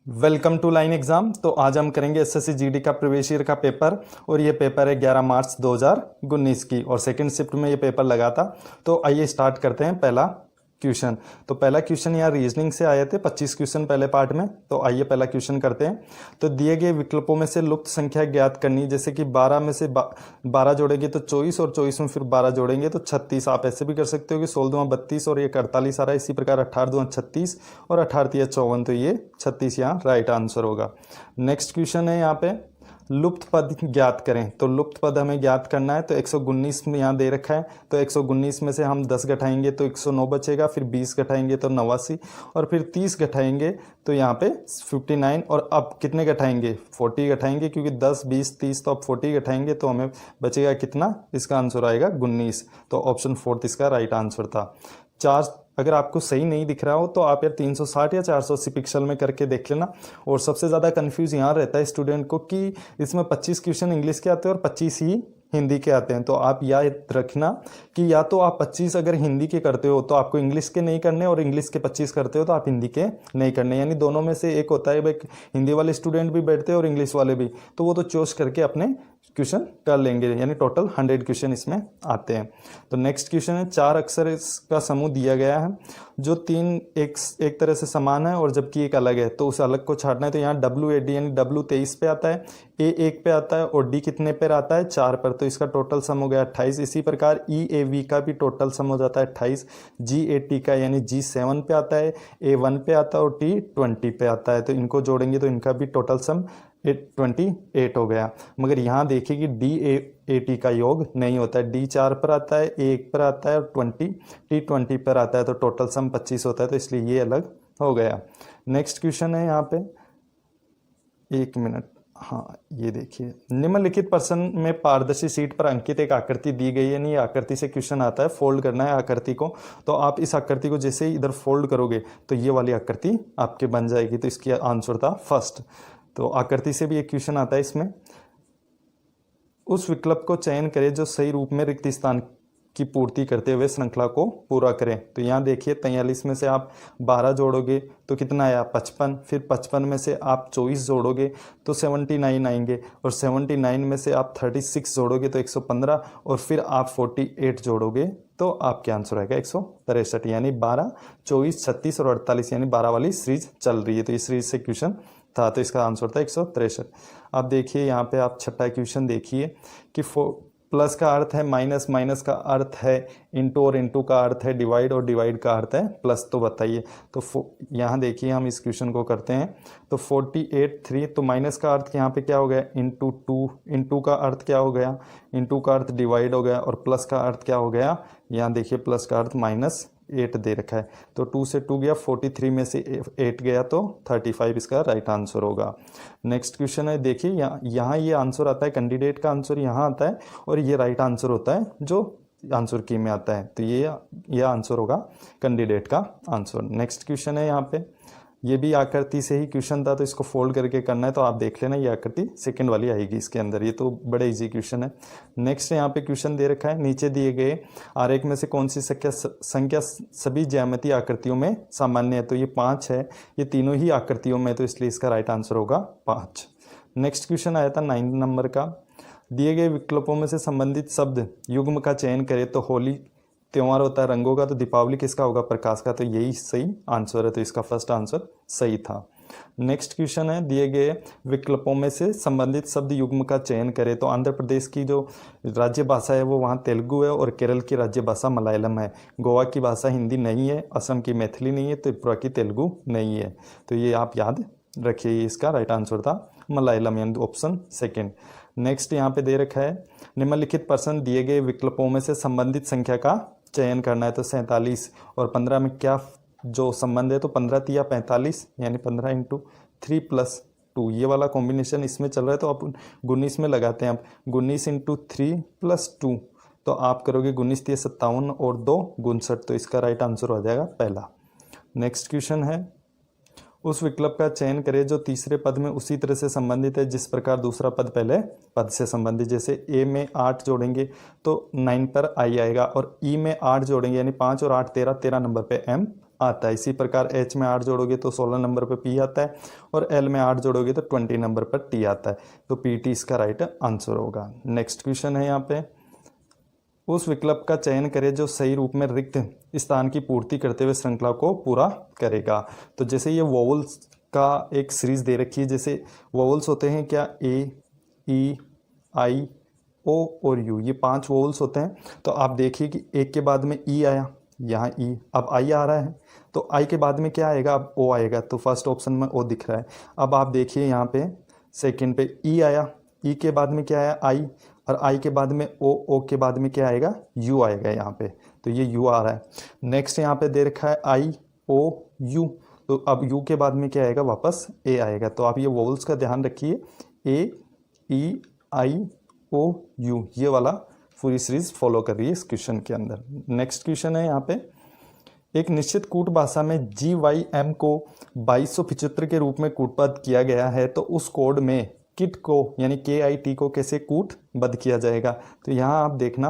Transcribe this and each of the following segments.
Welcome to line exam. तो आज हम करेंगे एसएससी जीडी का प्रीवियस ईयर का पेपर और ये पेपर है 11 मार्च 2019 की और सेकंड शिफ्ट में ये पेपर लगा था। तो आइए स्टार्ट करते हैं पहला क्वेश्चन। तो पहला क्वेश्चन यहाँ रीजनिंग से आए थे 25 क्वेश्चन पहले पार्ट में। तो आइए पहला क्वेश्चन करते हैं। तो दिए गए विकल्पों में से लुप्त संख्या ज्ञात करनी, जैसे कि 12 में से 12 जोड़ेंगे तो 24 और 24 में फिर 12 जोड़ेंगे तो 36। आप ऐसे भी कर सकते हो कि 16 दूना 32 और ये 48 आ रहा है। इसी प्रकार 18 दूना 36 और 18 तिया 54, तो ये 36 यहाँ राइट आंसर होगा। नेक्स्ट क्वेश्चन है यहाँ पे लुप्त पद ज्ञात करें। तो लुप्त पद हमें ज्ञात करना है। तो 119 में यहाँ दे रखा है, तो 119 में से हम 10 घटाएंगे तो 109 बचेगा, फिर 20 घटाएंगे तो 89 और फिर 30 घटाएंगे तो यहाँ पे 59। और अब कितने घटाएंगे? 40 घटाएंगे, क्योंकि 10 20 30, तो अब 40 घटाएंगे तो हमें बचेगा कितना? इसका आंसर आएगा 19। तो ऑप्शन 4 इसका राइट आंसर था। चार अगर आपको सही नहीं दिख रहा हो तो आप यार 360 या 480 पिक्सल में करके देख लेना। और सबसे ज़्यादा कंफ्यूज यहाँ रहता है स्टूडेंट को कि इसमें 25 क्वेश्चन इंग्लिश के आते हैं और 25 ही हिंदी के आते हैं। तो आप याद रखना कि या तो आप 25 अगर हिंदी के करते हो तो आपको इंग्लिश के नहीं करने, और इंग्लिश के 25 करते हो तो आप हिंदी के नहीं करने। यानी दोनों में से एक होता है। भाई हिंदी वाले स्टूडेंट भी बैठते हैं और इंग्लिश वाले भी, तो वो तो चूज करके अपने क्वेश्चन कर लेंगे। यानी टोटल 100 क्वेश्चन इसमें आते हैं। तो नेक्स्ट क्वेश्चन है 4 अक्षर का समूह दिया गया है जो 3 एक तरह से समान है और जबकि एक अलग है, तो उस अलग को छाटना है। तो यहाँ WAD यानी W 23 पे आता है, A 1 पे आता है और D कितने पर आता है? 4 पर। तो इसका टोटल सम हो गया 28। इसी प्रकार EAV का भी टोटल सम हो जाता है 28। GAT का यानी G 7 पे आता है, A 1 पे आता है और T 20 पे आता है। तो इनको जोड़ेंगे तो इनका भी टोटल सम 28 हो गया। मगर यहाँ देखिए कि DAT का योग नहीं होता है। D 4 पर आता है, A 1 पर आता है और T 20 पर आता है। तो टोटल सम 25 होता है, तो इसलिए ये अलग हो गया। नेक्स्ट क्वेश्चन है यहाँ पे, एक मिनट, हाँ ये देखिए, निम्नलिखित प्रश्न में पारदर्शी शीट पर अंकित एक आकृति दी गई है। नहीं, आकृति से क्वेश्चन आता है, फोल्ड करना है आकृति को। तो आप इस आकृति को जैसे ही इधर फोल्ड करोगे तो ये वाली आकृति आपके बन जाएगी। तो इसकी आंसर था फर्स्ट। तो आकृति से भी एक क्वेश्चन आता है इसमें। उस विकल्प को चयन करें जो सही रूप में रिक्त स्थान की पूर्ति करते हुए श्रृंखला को पूरा करें। तो यहाँ देखिए 43 में से आप 12 जोड़ोगे तो कितना आया? 55। फिर 55 में से आप 24 जोड़ोगे तो 79 आएंगे, और 79 में से आप 36 जोड़ोगे तो 115, और फिर आप 48 जोड़ोगे तो आपके आंसर आएगा 163। यानी 12, 24, 36 और 48 यानी 12 वाली सीरीज चल रही है। तो इस सीरीज से क्वेश्चन था, तो इसका आंसर था 163। अब देखिए यहाँ पे आप छठा क्वेश्चन देखिए कि प्लस का अर्थ है माइनस, माइनस का अर्थ है इंटू, और इंटू का अर्थ है डिवाइड, और डिवाइड का अर्थ है प्लस। तो बताइए। तो यहाँ देखिए हम इस क्वेश्चन को करते हैं। तो 48 3, तो माइनस का अर्थ यहाँ पे क्या हो गया? इंटू 2, इंटू का अर्थ क्या हो गया? इंटू का अर्थ डिवाइड हो गया, और प्लस का अर्थ क्या हो गया? यहाँ देखिए प्लस का अर्थ -8 दे रखा है। तो 2 से 2 गया, 43 में से 8 गया तो 35 इसका राइट आंसर होगा। नेक्स्ट क्वेश्चन है, देखिए यहाँ ये आंसर आता है, कैंडिडेट का आंसर यहाँ आता है, और ये राइट आंसर होता है जो आंसर की में आता है। तो ये आंसर होगा कैंडिडेट का आंसर। नेक्स्ट क्वेश्चन है यहाँ पे, ये भी आकृति से ही क्वेश्चन था, तो इसको फोल्ड करके करना है। तो आप देख लेना, ये आकृति सेकंड वाली आएगी इसके अंदर। ये तो बड़े इजी क्वेश्चन है। नेक्स्ट यहाँ पे क्वेश्चन दे रखा है, नीचे दिए गए आरेख में से कौन सी संख्या सभी ज्यामितीय आकृतियों में सामान्य है? तो ये 5 है, ये तीनों ही आकृतियों में, तो इसलिए इसका राइट आंसर होगा 5। नेक्स्ट क्वेश्चन आया था 9 नंबर का, दिए गए विकल्पों में से संबंधित शब्द युग्म का चयन करें। तो होली त्योहार होता है रंगों का, तो दीपावली किसका होगा? प्रकाश का। तो यही सही आंसर है, तो इसका फर्स्ट आंसर सही था। नेक्स्ट क्वेश्चन है, दिए गए विकल्पों में से संबंधित शब्द युग्म का चयन करें। तो आंध्र प्रदेश की जो राज्य भाषा है वो वहाँ तेलुगु है, और केरल की राज्य भाषा मलयालम है। गोवा की भाषा हिंदी नहीं है, असम की मैथिली नहीं है, त्रिपुरा की तेलुगु नहीं है। तो ये आप याद रखिए, इसका राइट आंसर था मलयालम, यानी ऑप्शन सेकेंड। नेक्स्ट यहाँ पे दे रखा है, निम्नलिखित प्रश्न दिए गए विकल्पों में से संबंधित संख्या का चयन करना है। तो 47 और 15 में क्या जो संबंध है? तो 15 तिया 45 यानी 15 × 3 + 2, ये वाला कॉम्बिनेशन इसमें चल रहा है। तो आप 19 में लगाते हैं, आप 19 × 3 + 2, तो आप करोगे 19 तिया 57 और 2 59। तो इसका राइट आंसर हो जाएगा पहला। नेक्स्ट क्वेश्चन है, उस विकल्प का चयन करें जो तीसरे पद में उसी तरह से संबंधित है जिस प्रकार दूसरा पद पहले पद से संबंधित। जैसे ए में 8 जोड़ेंगे तो 9 पर आई आएगा, और ई में 8 जोड़ेंगे यानी 5 और 8 13, 13 नंबर पे एम आता है। इसी प्रकार H में 8 जोड़ोगे तो 16 नंबर पर P आता है और L में 8 जोड़ोगे तो 20 नंबर पर T आता है। तो PT इसका राइट आंसर होगा। नेक्स्ट क्वेश्चन है यहाँ पे, उस विकल्प का चयन करें जो सही रूप में रिक्त स्थान की पूर्ति करते हुए श्रृंखला को पूरा करेगा। तो जैसे ये वोवल्स का एक सीरीज दे रखी है, जैसे वोवल्स होते हैं क्या, ए, ई, आई, ओ और यू, ये 5 वोवल्स होते हैं। तो आप देखिए कि एक के बाद में ई आया, यहाँ ई, अब आई आ रहा है, तो आई के बाद में क्या आएगा, अब ओ आएगा। तो फर्स्ट ऑप्शन में ओ दिख रहा है। अब आप देखिए यहाँ पे सेकंड पे ई आया, ई के बाद में क्या आया, आई, और आई के बाद में ओ, ओ के बाद में क्या आएगा, यू आएगा यहाँ पे। तो ये यू आ रहा है। नेक्स्ट यहाँ पे दे रखा है आई, ओ, यू, तो अब यू के बाद में क्या आएगा, वापस ए आएगा। तो आप ये वोवल्स का ध्यान रखिए, ए, ई, आई, ओ, यू, ये वाला पूरी सीरीज फॉलो कर रही है इस क्वेश्चन के अंदर। नेक्स्ट क्वेश्चन है यहाँ पे, एक निश्चित कूट भाषा में GYM को 2275 के रूप में कूटबद्ध किया गया है, तो उस कोड में किट को यानी KIT को कैसे कूटबद्ध किया जाएगा। तो यहाँ आप देखना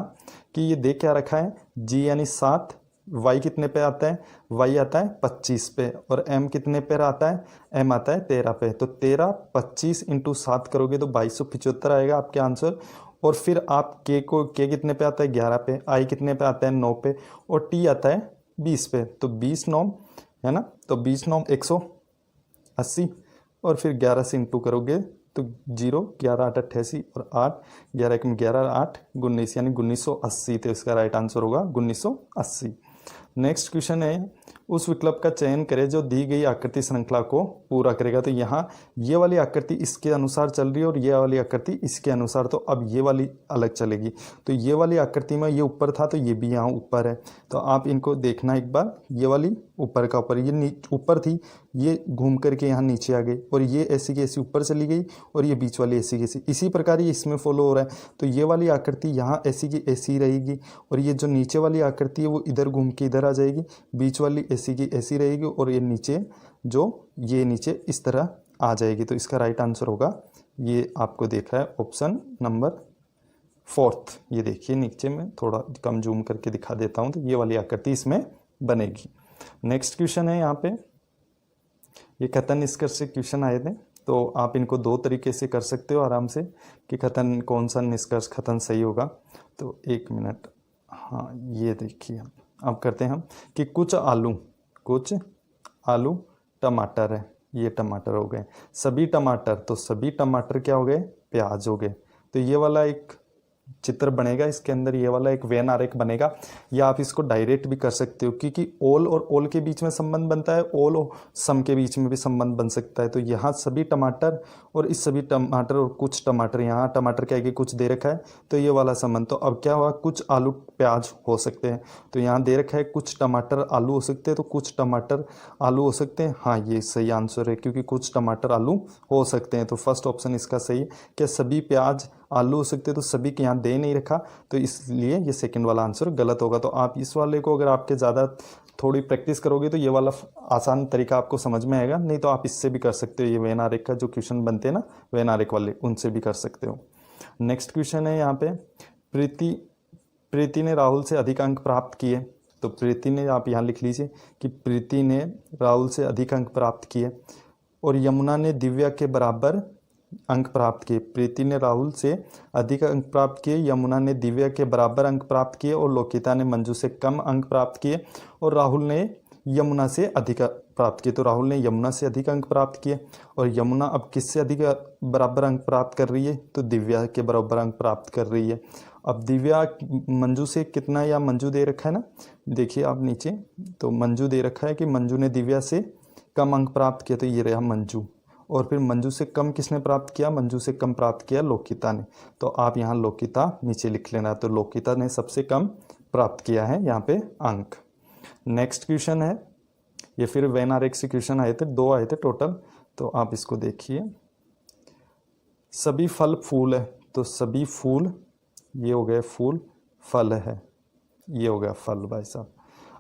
कि ये दे क्या रखा है, G यानी 7, Y कितने पे आता है, Y आता है 25 पे, और M कितने पे आता है, M आता है 13 पे। तो 13 25 इंटू 7 करोगे तो 2275 आएगा आपके आंसर। और फिर आप K कितने पे आता है, 11 पे, I कितने पे आता है, 9 पे, और T आता है 20 पे। तो 20 9 है ना, तो 20 9 180, और फिर 11 से इंटू करोगे तो 0, 11 8 88, और 8 11 1 में 11, 8 19 यानी 1980। तो इसका राइट आंसर होगा 1980। नेक्स्ट क्वेश्चन है, उस विकल्प का चयन करें जो दी गई आकृति श्रृंखला को पूरा करेगा। तो यहाँ ये वाली आकृति इसके अनुसार चल रही है और ये वाली आकृति इसके अनुसार, तो अब ये वाली अलग चलेगी। तो ये वाली आकृति में ये ऊपर था तो ये भी यहाँ ऊपर है। तो आप इनको देखना एक बार, ये वाली ऊपर का ऊपर, ये ऊपर थी, ये घूम करके यहाँ नीचे आ गई, और ये ऐसी की ऐसी ऊपर चली गई, और ये बीच वाली ऐसी की ऐसी, इसी प्रकार ये इसमें फॉलो हो रहा है। तो ये वाली आकृति यहाँ ऐसी की ऐसी रहेगी, और ये जो नीचे वाली आकृति है वो इधर घूम के इधर आ जाएगी, बीच वाली ऐसी की ऐसी रहेगी, और ये नीचे ये नीचे इस तरह आ जाएगी। तो इसका राइट आंसर होगा, ये आपको देख रहा है ऑप्शन नंबर 4। ये देखिए नीचे में थोड़ा कम जूम करके दिखा देता हूँ, तो ये वाली आकृति इसमें बनेगी। नेक्स्ट क्वेश्चन है यहाँ पे, ये कथन निष्कर्ष से क्वेश्चन आए थे, तो आप इनको 2 तरीके से कर सकते हो आराम से कि कथन कौन सा निष्कर्ष कथन सही होगा। तो 1 मिनट, हाँ ये देखिए अब करते हैं हम कि कुछ आलू टमाटर है, ये टमाटर हो गए, सभी टमाटर, तो सभी टमाटर क्या हो गए, प्याज हो गए। तो ये वाला एक चित्र बनेगा इसके अंदर, ये वाला एक वेन आरेख बनेगा, या आप इसको डायरेक्ट भी कर सकते हो, क्योंकि ओल और ओल के बीच में संबंध बनता है, ओल और सम के बीच में भी संबंध बन सकता है। तो यहाँ सभी टमाटर और इस सभी टमाटर और कुछ टमाटर, यहाँ टमाटर क्या है, कुछ दे रखा है, तो ये वाला संबंध। तो अब क्या हुआ, कुछ आलू प्याज हो सकते हैं, तो यहाँ दे रखा है कुछ टमाटर आलू हो सकते हैं, तो कुछ टमाटर आलू हो सकते हैं। हाँ ये सही आंसर है, क्योंकि कुछ टमाटर आलू हो सकते हैं। तो फर्स्ट ऑप्शन इसका सही है। क्या सभी प्याज आलू हो सकते हैं, तो सभी के यहाँ दे नहीं रखा, तो इसलिए ये सेकंड वाला आंसर गलत होगा। तो आप इस वाले को अगर आपके ज़्यादा थोड़ी प्रैक्टिस करोगे तो ये वाला आसान तरीका आपको समझ में आएगा, नहीं तो आप इससे भी कर सकते हो। ये वेन आरेख का जो क्वेश्चन बनते हैं ना, वेन आरेख वाले, उनसे भी कर सकते हो। नेक्स्ट क्वेश्चन है यहाँ पे, प्रीति ने राहुल से अधिक अंक प्राप्त किए। तो प्रीति ने, आप यहाँ लिख लीजिए कि प्रीति ने राहुल से अधिक अंक प्राप्त किए, और यमुना ने दिव्या के बराबर अंक प्राप्त किए। प्रीति ने राहुल से अधिक अंक प्राप्त किए, यमुना ने दिव्या के बराबर अंक प्राप्त किए, और लोकिता ने मंजू से कम अंक प्राप्त किए, और राहुल ने यमुना से अधिक प्राप्त किए। तो राहुल ने यमुना से अधिक अंक प्राप्त किए, और यमुना अब किससे अधिक बराबर अंक प्राप्त कर रही है, तो दिव्या के बराबर अंक प्राप्त कर रही है। अब दिव्या मंजू से कितना, या मंजू दे रखा है ना, देखिए आप नीचे, तो मंजू दे रखा है कि मंजू ने दिव्या से कम अंक प्राप्त किया, तो ये रहा मंजू। और फिर मंजू से कम किसने प्राप्त किया, मंजू से कम प्राप्त किया लोकिता ने। तो आप यहाँ लोकिता नीचे लिख लेना, तो लोकिता ने सबसे कम प्राप्त किया है यहाँ पे अंक। नेक्स्ट क्वेश्चन है, ये फिर वेन आरेख से क्वेश्चन आए थे, 2 आए थे टोटल, तो आप इसको देखिए। सभी फल फूल है, तो सभी फूल, ये हो गए फूल, फल है, ये हो गया फल भाई साहब।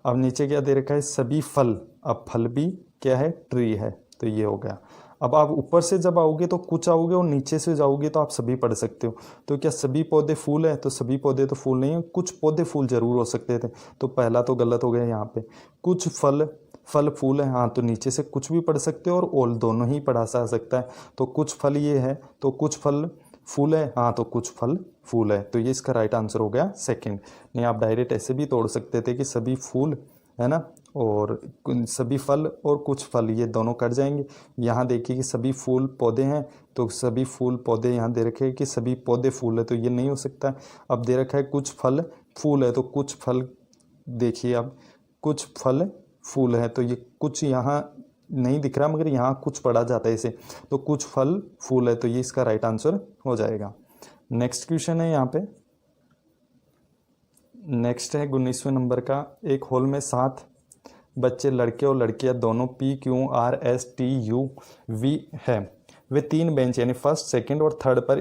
अब नीचे क्या दे रखा है, सभी फल, अब फल भी क्या है, ट्री है, तो ये हो गया। अब आप ऊपर से जब आओगे तो कुछ आओगे, और नीचे से जाओगे तो आप सभी पढ़ सकते हो। तो क्या सभी पौधे फूल है, तो सभी पौधे तो फूल नहीं है, कुछ पौधे फूल जरूर हो सकते थे, तो पहला तो गलत हो गया यहाँ पे। कुछ फल फल फूल है, हाँ तो नीचे से कुछ भी पढ़ सकते हो और ऑल दोनों ही पढ़ा जा सकता है। तो कुछ फल ये है, तो कुछ फल फूल है, हाँ तो कुछ फल फूल है, तो ये इसका राइट आंसर हो गया सेकंड। नहीं आप डायरेक्ट ऐसे भी तोड़ सकते थे कि सभी फूल है ना, और सभी फल और कुछ फल, ये दोनों कट जाएंगे। यहाँ देखिए कि सभी फूल पौधे हैं, तो सभी फूल पौधे, यहाँ दे रखे हैं कि सभी पौधे फूल है, तो ये नहीं हो सकता। अब दे रखा है कुछ फल फूल है, तो कुछ फल, देखिए अब कुछ फल फूल है, तो ये कुछ यहाँ नहीं दिख रहा मगर यहाँ कुछ पढ़ा जाता है इसे, तो कुछ फल फूल है, तो ये इसका राइट आंसर हो जाएगा। नेक्स्ट क्वेश्चन है यहाँ पे, नेक्स्ट है 19वें नंबर का। एक हॉल में 7 बच्चे लड़के और लड़कियां दोनों PQRSTUV है। वे 3 बेंच यानी फर्स्ट सेकंड और थर्ड पर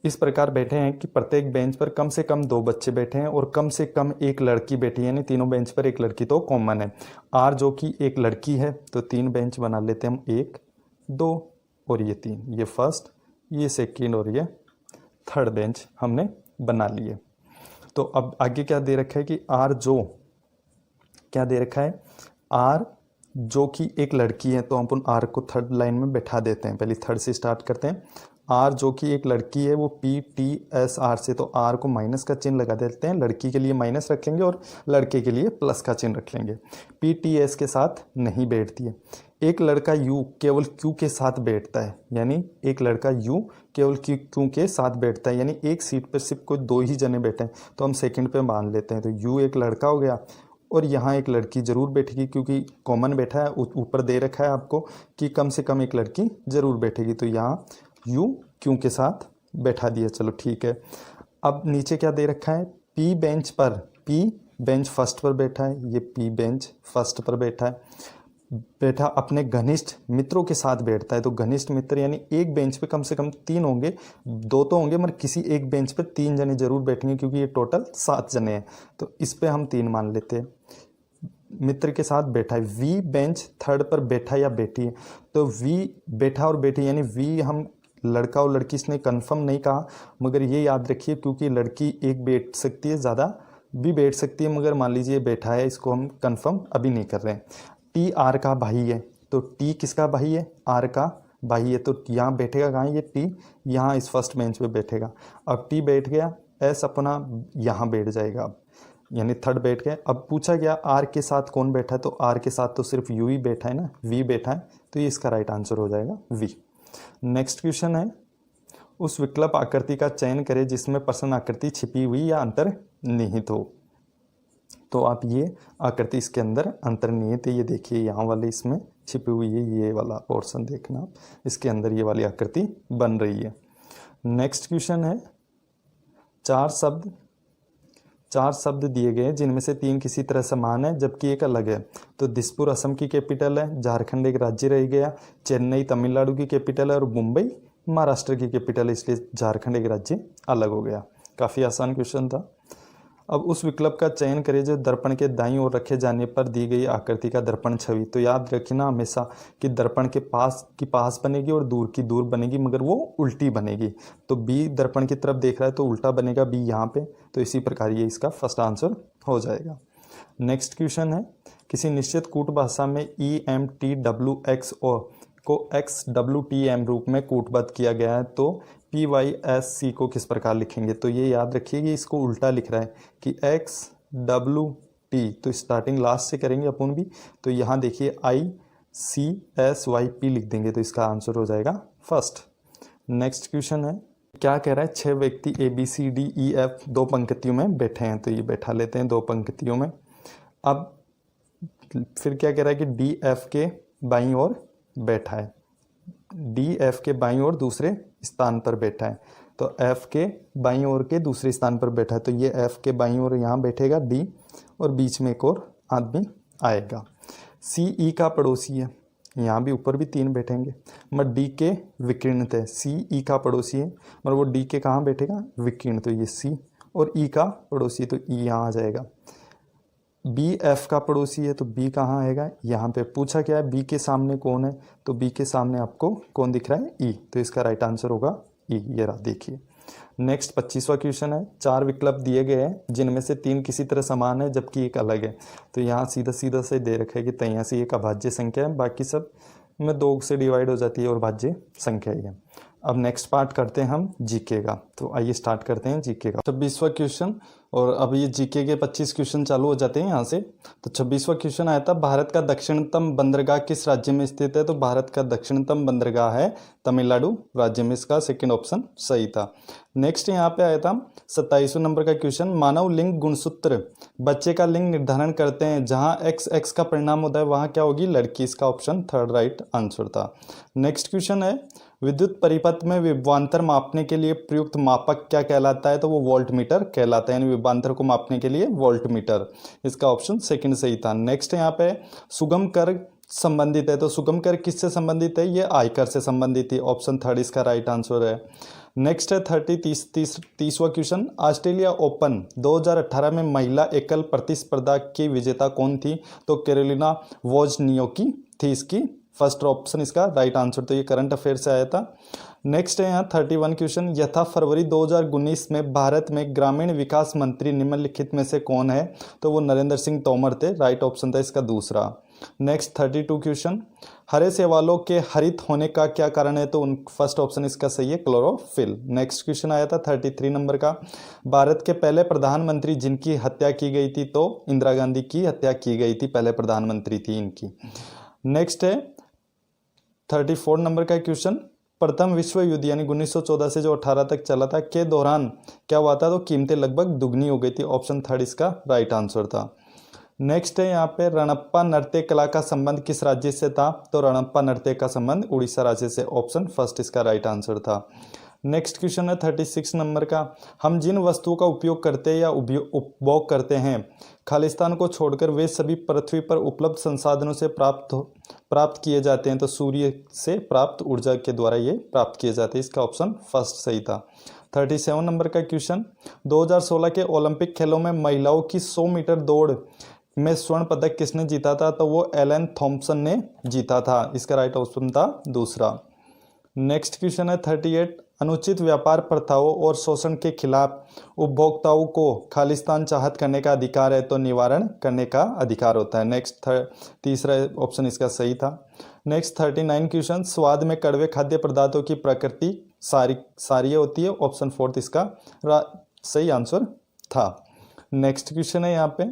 इस प्रकार बैठे हैं कि प्रत्येक बेंच पर कम से कम 2 बच्चे बैठे हैं और कम से कम 1 लड़की बैठी है, यानी तीनों बेंच पर 1 लड़की तो कॉमन है। R जो कि 1 लड़की है, तो 3 बेंच बना लेते हैं हम, 1 2 और ये 3, ये फर्स्ट ये सेकंड और ये थर्ड बेंच हमने बना लिए। तो अब आगे क्या दे रखा है कि R जो क्या दे रखा है, R जो कि 1 लड़की है, तो हम अपन R को थर्ड लाइन में बैठा देते हैं, पहले थर्ड से स्टार्ट करते हैं। R जो कि 1 लड़की है वो PTSR से, तो R को माइनस का चिन्ह लगा देते हैं, लड़की के लिए माइनस रख लेंगे और लड़के के लिए प्लस का चिन्ह रख लेंगे। PTS के साथ नहीं बैठती है। एक लड़का U केवल Q के साथ बैठता है, यानी एक लड़का U केवल Q के साथ बैठता है, यानी एक सीट पर सिर्फ कोई 2 ही जने बैठे हैं, तो हम सेकंड पे मान लेते हैं। तो U एक लड़का हो गया और यहाँ 1 लड़की जरूर बैठेगी, क्योंकि कॉमन बैठा है, ऊपर दे रखा है आपको कि कम से कम 1 लड़की जरूर बैठेगी, तो यहाँ U Q के साथ बैठा दिया, चलो ठीक है। अब नीचे क्या दे रखा है, P बेंच फर्स्ट पर बैठा है, ये P बेंच फर्स्ट पर बैठा अपने घनिष्ठ मित्रों के साथ बैठता है। तो घनिष्ठ मित्र यानी एक बेंच पे कम से कम 3 होंगे, 2 तो होंगे मगर किसी एक बेंच पे 3 जने जरूर बैठेंगे, क्योंकि ये टोटल 7 जने हैं, तो इस पे हम 3 मान लेते हैं। मित्र के साथ बैठा है, V बेंच थर्ड पर बैठा या बैठी है, तो V बैठा और बैठी, यानी V हम लड़का और लड़की इसने कंफर्म नहीं कहा, मगर ये याद रखिए क्योंकि लड़की एक बैठ सकती है, ज़्यादा भी बैठ सकती है, मगर मान लीजिए बैठा है, इसको हम कंफर्म अभी नहीं कर रहे हैं। T R का भाई है, तो T किसका भाई है, R का भाई है, तो यहाँ बैठेगा कहाँ, ये T यहाँ इस फर्स्ट बेंच पे बैठेगा। अब T बैठ गया, S अपना यहाँ बैठ जाएगा, अब यानी थर्ड बैठ गया। अब पूछा गया R के साथ कौन बैठा है, तो R के साथ तो सिर्फ U ही बैठा है ना, V बैठा है, तो ये इसका राइट आंसर हो जाएगा V। नेक्स्ट क्वेश्चन है, उस विकल्प आकृति का चयन करें जिसमें प्रश्न आकृति छिपी हुई या अंतर्निहित हो। तो आप ये आकृति इसके अंदर अंतर्निहित है, ये देखिए यहाँ वाले इसमें छिपी हुई है, ये वाला पोर्शन देखना आप, इसके अंदर ये वाली आकृति बन रही है। नेक्स्ट क्वेश्चन है, 4 शब्द दिए गए जिनमें से 3 किसी तरह समान है जबकि एक अलग है। तो दिसपुर असम की कैपिटल है, झारखंड एक राज्य रह गया, चेन्नई तमिलनाडु की कैपिटल है और मुंबई महाराष्ट्र की कैपिटल है, इसलिए झारखंड एक राज्य अलग हो गया। काफ़ी आसान क्वेश्चन था। अब उस विकल्प का चयन करें जो दर्पण के दाईं ओर रखे जाने पर दी गई आकृति का दर्पण छवि। तो याद रखना हमेशा कि दर्पण के पास की पास बनेगी और दूर की दूर बनेगी, मगर वो उल्टी बनेगी। तो बी दर्पण की तरफ देख रहा है तो उल्टा बनेगा बी यहाँ पे, तो इसी प्रकार ये इसका फर्स्ट आंसर हो जाएगा। नेक्स्ट क्वेश्चन है, किसी निश्चित कूट भाषा में EMTWX को XWTM रूप में कूटबद्ध किया गया है, तो PYSC को किस प्रकार लिखेंगे। तो ये याद रखिए कि इसको उल्टा लिख रहा है कि XWT, तो स्टार्टिंग लास्ट से करेंगे अपन भी, तो यहाँ देखिए ICSYP लिख देंगे, तो इसका आंसर हो जाएगा फर्स्ट। नेक्स्ट क्वेश्चन है, क्या कह रहा है, 6 व्यक्ति ABCDEF 2 पंक्तियों में बैठे हैं, तो ये बैठा लेते हैं 2 पंक्तियों में। अब फिर क्या कह रहा है कि DF के बाईं ओर बैठा है, DF के बाईं ओर दूसरे स्थान पर बैठा है, तो F के बाईं ओर के दूसरे स्थान पर बैठा है, तो ये F के बाईं ओर यहाँ बैठेगा D, और बीच में एक और आदमी आएगा। CE का पड़ोसी है, यहाँ भी ऊपर भी 3 बैठेंगे, मगर D के विकीर्णित है, CE का पड़ोसी है मगर वो D के कहाँ बैठेगा, विकीर्ण, तो ये C, और E का पड़ोसी तो E यहाँ आ जाएगा। B F का पड़ोसी है तो B कहाँ आएगा, यहाँ पे। पूछा क्या है, B के सामने कौन है, तो B के सामने आपको कौन दिख रहा है, E, तो इसका राइट आंसर होगा E, ये रहा देखिए। नेक्स्ट 25वां क्वेश्चन है, 4 विकल्प दिए गए हैं जिनमें से 3 किसी तरह समान है जबकि एक अलग है। तो यहाँ सीधा सीधा से दे रखा है कि तैयार से एक अभाज्य संख्या है, बाकी सब में 2 से डिवाइड हो जाती है और भाज्य संख्या ही है। अब नेक्स्ट पार्ट करते हैं हम जीके का। तो आइए स्टार्ट करते हैं जीके का। 26वां क्वेश्चन, और अब ये जीके के 25 क्वेश्चन चालू हो जाते हैं यहाँ से। तो 26वां क्वेश्चन आया था, भारत का दक्षिणतम बंदरगाह किस राज्य में स्थित है? तो भारत का दक्षिणतम बंदरगाह है तमिलनाडु राज्य में, इसका सेकंड ऑप्शन सही था। नेक्स्ट यहाँ पे आया था 27वें नंबर का क्वेश्चन, मानव लिंग गुणसूत्र बच्चे का लिंग निर्धारण करते हैं, जहाँ x का परिणाम होता है वहाँ क्या होगी? लड़की, इसका ऑप्शन थर्ड राइट आंसर था। नेक्स्ट क्वेश्चन है, विद्युत परिपथ में विभवांतर मापने के लिए प्रयुक्त मापक क्या कहलाता है? तो वो वोल्टमीटर कहलाता है, यानी विभवांतर को मापने के लिए वोल्टमीटर, इसका ऑप्शन सेकंड सही था। नेक्स्ट यहाँ पे सुगम कर संबंधित है, तो सुगम कर किससे संबंधित है? ये आयकर से संबंधित है, ऑप्शन थर्ड इसका राइट आंसर है। नेक्स्ट है 30वां क्वेश्चन, ऑस्ट्रेलिया ओपन 2018 में महिला एकल प्रतिस्पर्धा की विजेता कौन थी? तो कैरोलिना वोजनियाकी थी इसकी फर्स्ट ऑप्शन इसका राइट आंसर। तो ये करंट अफेयर से आया था। नेक्स्ट है यहाँ 31 क्वेश्चन, यथा फरवरी 2019 में भारत में ग्रामीण विकास मंत्री निम्नलिखित में से कौन है? तो वो नरेंद्र सिंह तोमर थे, राइट ऑप्शन था इसका दूसरा। नेक्स्ट 32 क्वेश्चन, हरे शैवालों के हरित होने का क्या कारण है? तो उन फर्स्ट ऑप्शन इसका सही है, क्लोरोफिल। नेक्स्ट क्वेश्चन आया था 33 नंबर का, भारत के पहले प्रधानमंत्री जिनकी हत्या की गई थी? तो इंदिरा गांधी की हत्या की गई थी, पहले प्रधानमंत्री थी इनकी। नेक्स्ट है 34 नंबर का क्वेश्चन, प्रथम विश्व युद्ध यानी 1914 से जो 18 तक चला था के दौरान क्या हुआ था? तो कीमतें लगभग दुगनी हो गई थी, ऑप्शन थर्ड इसका राइट आंसर था। नेक्स्ट है यहाँ पे रणप्पा नृत्य कला का संबंध किस राज्य से था? तो रणप्पा नृत्य का संबंध उड़ीसा राज्य से, ऑप्शन फर्स्ट इसका राइट आंसर था। नेक्स्ट क्वेश्चन है 36 नंबर का, हम जिन वस्तुओं का उपयोग करते हैं या उपभोग करते हैं खालिस्तान को छोड़कर वे सभी पृथ्वी पर उपलब्ध संसाधनों से प्राप्त किए जाते हैं। तो सूर्य से प्राप्त ऊर्जा के द्वारा ये प्राप्त किए जाते हैं, इसका ऑप्शन फर्स्ट सही था। 37 नंबर का क्वेश्चन, 2016 के ओलंपिक खेलों में महिलाओं की 100 मीटर दौड़ में स्वर्ण पदक किसने जीता था? तो वो एलन थॉम्पसन ने जीता था, इसका राइट ऑप्शन था दूसरा। नेक्स्ट क्वेश्चन है 38, अनुचित व्यापार प्रथाओं और शोषण के खिलाफ उपभोक्ताओं को खालिस्तान चाहत करने का अधिकार है, तो निवारण करने का अधिकार होता है। नेक्स्ट तीसरा ऑप्शन इसका सही था। नेक्स्ट 39 क्वेश्चन, स्वाद में कड़वे खाद्य पदार्थों की प्रकृति सारी होती है, ऑप्शन फोर्थ इसका सही आंसर था। नेक्स्ट क्वेश्चन है यहाँ पे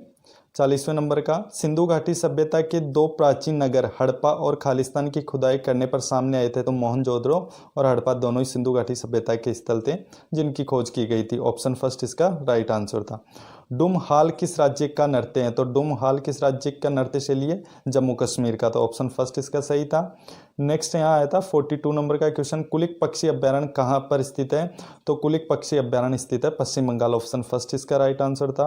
40वें नंबर का, सिंधु घाटी सभ्यता के 2 प्राचीन नगर हड़प्पा और खालिस्तान की खुदाई करने पर सामने आए थे। तो मोहनजोदड़ो और हड़प्पा दोनों ही सिंधु घाटी सभ्यता के स्थल थे जिनकी खोज की गई थी, ऑप्शन फर्स्ट इसका राइट आंसर था। डुम हाल किस राज्य का नृत्य है? तो डुम हाल किस राज्य का नृत्य शैली है? जम्मू कश्मीर का, तो ऑप्शन फर्स्ट इसका सही था। नेक्स्ट यहाँ आया था 42 नंबर का क्वेश्चन, कुलिक पक्षी अभ्यारण्य कहाँ पर स्थित है? तो कुलिक पक्षी अभ्यारण्य स्थित है पश्चिम बंगाल, ऑप्शन फर्स्ट इसका राइट आंसर था।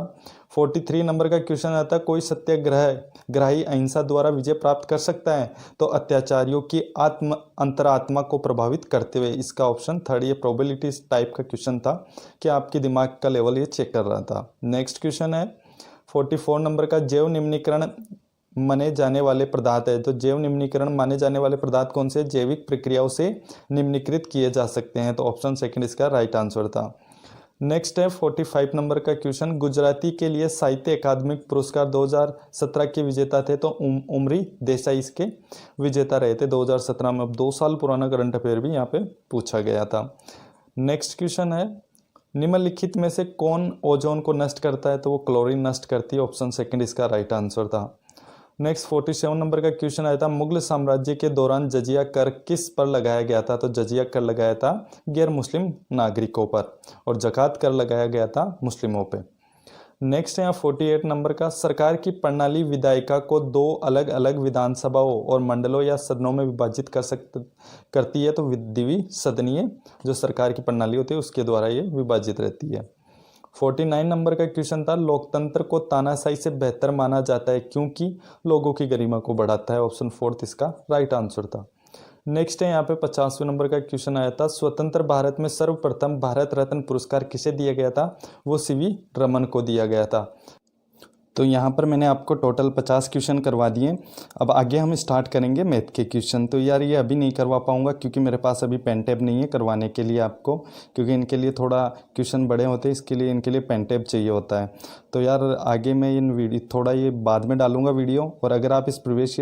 43 नंबर का क्वेश्चन आता है, कोई सत्याग्रही अहिंसा द्वारा विजय प्राप्त कर सकता है? तो अत्याचारियों की अंतरात्मा को प्रभावित करते हुए, इसका ऑप्शन थर्ड। ये प्रोबेबिलिटी टाइप का क्वेश्चन था कि आपके दिमाग का लेवल ये चेक कर रहा था। नेक्स्ट क्वेश्चन है 44 नंबर का, जैव निम्नीकरण माने जाने वाले पदार्थ है। तो जैव निम्नीकरण माने जाने वाले पदार्थ कौन से? जैविक प्रक्रियाओं से निम्नीकृत किए जा सकते हैं, तो ऑप्शन सेकंड इसका राइट आंसर था। नेक्स्ट है 45 नंबर का क्वेश्चन, गुजराती के लिए साहित्य अकादमिक पुरस्कार 2017 के विजेता थे। तो उमरी देसाई इसके विजेता रहे थे 2017 में। अब 2 साल पुराना करंट अफेयर भी यहाँ पे पूछा गया था। नेक्स्ट क्वेश्चन है, निम्नलिखित में से कौन ओजोन को नष्ट करता है? तो वो क्लोरीन नष्ट करती है, ऑप्शन सेकंड इसका राइट आंसर था। नेक्स्ट 47 नंबर का क्वेश्चन आया था, मुगल साम्राज्य के दौरान जजिया कर किस पर लगाया गया था? तो जजिया कर लगाया था गैर मुस्लिम नागरिकों पर, और जकात कर लगाया गया था मुस्लिमों पे। नेक्स्ट यहाँ 48 नंबर का, सरकार की प्रणाली विधायिका को 2 अलग अलग विधानसभाओं और मंडलों या सदनों में विभाजित करती है। तो द्विसदनीय जो सरकार की प्रणाली होती है उसके द्वारा ये विभाजित रहती है। 49 नंबर का क्वेश्चन था, लोकतंत्र को तानाशाही से बेहतर माना जाता है क्योंकि लोगों की गरिमा को बढ़ाता है, ऑप्शन फोर्थ इसका राइट आंसर था। नेक्स्ट है यहाँ पे 50वें नंबर का क्वेश्चन आया था, स्वतंत्र भारत में सर्वप्रथम भारत रत्न पुरस्कार किसे दिया गया था? वो सीवी रमन को दिया गया था। तो यहाँ पर मैंने आपको टोटल 50 क्वेश्चन करवा दिए। अब आगे हम स्टार्ट करेंगे मैथ के क्वेश्चन। तो यार ये अभी नहीं करवा पाऊँगा क्योंकि मेरे पास अभी पेन टैब नहीं है करवाने के लिए आपको, क्योंकि इनके लिए थोड़ा क्वेश्चन बड़े होते हैं, इसके लिए इनके लिए पेन टैब चाहिए होता है। तो यार आगे मैं इन वीडियो थोड़ा ये बाद में डालूंगा वीडियो। और अगर आप इस प्रीवियस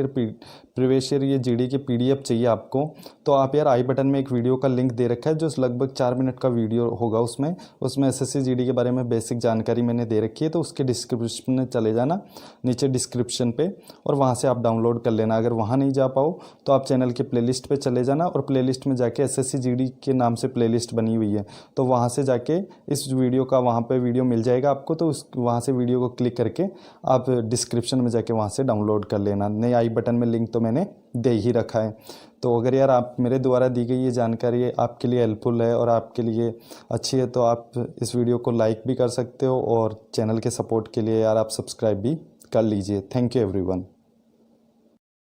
ईयर ये जीडी की PDF चाहिए आपको, तो आप यार आई बटन में एक वीडियो का लिंक दे रखा है जो लगभग 4 मिनट का वीडियो होगा। उसमें SSC GD के बारे में बेसिक जानकारी मैंने दे रखी है, तो उसके डिस्क्रिप्शन में चले जाना नीचे डिस्क्रिप्शन पे, और वहाँ से आप डाउनलोड कर लेना। अगर वहाँ नहीं जा पाओ तो आप चैनल के प्लेलिस्ट पे चले जाना, और प्लेलिस्ट में जाके SSC GD के नाम से प्लेलिस्ट बनी हुई है, तो वहाँ से जाके इस वीडियो का वहाँ पे वीडियो मिल जाएगा आपको। तो उस वहाँ से वीडियो को क्लिक करके आप डिस्क्रिप्शन में जाके वहाँ से डाउनलोड कर लेना। नए आई बटन में लिंक तो मैंने दे ही रखा है। तो अगर यार आप मेरे द्वारा दी गई ये जानकारी आपके लिए हेल्पफुल है और आपके लिए अच्छी है, तो आप इस वीडियो को लाइक भी कर सकते हो, और चैनल के सपोर्ट के लिए यार आप सब्सक्राइब भी कर लीजिए। Thank you everyone.